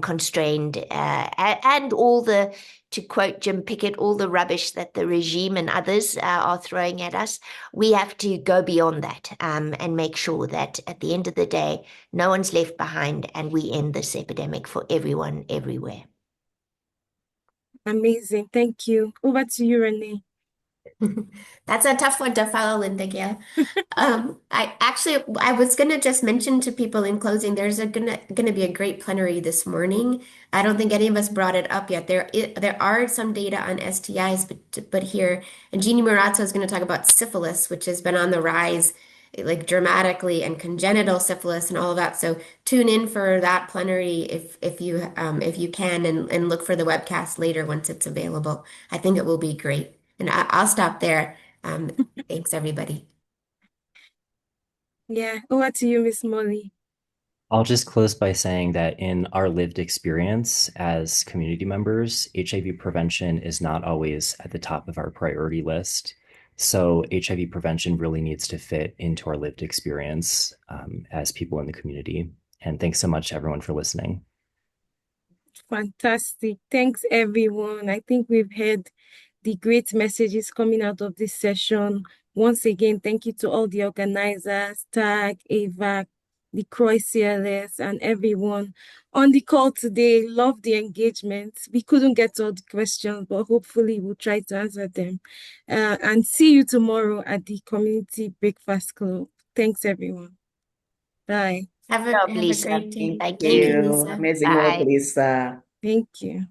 B: constrained and all the, to quote Jim Pickett, all the rubbish that the regime and others are throwing at us. We have to go beyond that and make sure that at the end of the day, no one's left behind and we end this epidemic for everyone, everywhere.
A: Amazing. Thank you. Over to you, Renee.
D: That's a tough one to follow, Linda Gale. I was gonna just mention to people in closing, there's gonna be a great plenary this morning. I don't think any of us brought it up yet. There are some data on STIs, but here, and Jeannie Marazzo is going to talk about syphilis, which has been on the rise like dramatically, and congenital syphilis and all of that. So tune in for that plenary if you can, and look for the webcast later once it's available. I think it will be great. And I'll stop there. Thanks, everybody.
A: Yeah, over to you, Miss Molly.
F: I'll just close by saying that in our lived experience as community members, HIV prevention is not always at the top of our priority list. So HIV prevention really needs to fit into our lived experience as people in the community. And thanks so much, everyone, for listening.
A: Fantastic. Thanks, everyone. I think we've heard the great messages coming out of this session. Once again, thank you to all the organizers, TAG, AVAC, the CROI CLS, and everyone on the call today. Love the engagement. We couldn't get to all the questions, but hopefully we'll try to answer them. And see you tomorrow at the Community Breakfast Club. Thanks, everyone. Bye.
D: Have a
B: Lisa.
D: great day.
B: Thank
D: Thank you,
B: you.
D: Lisa.
I: Amazing work,
B: Bye.
I: Lisa.
A: Thank you.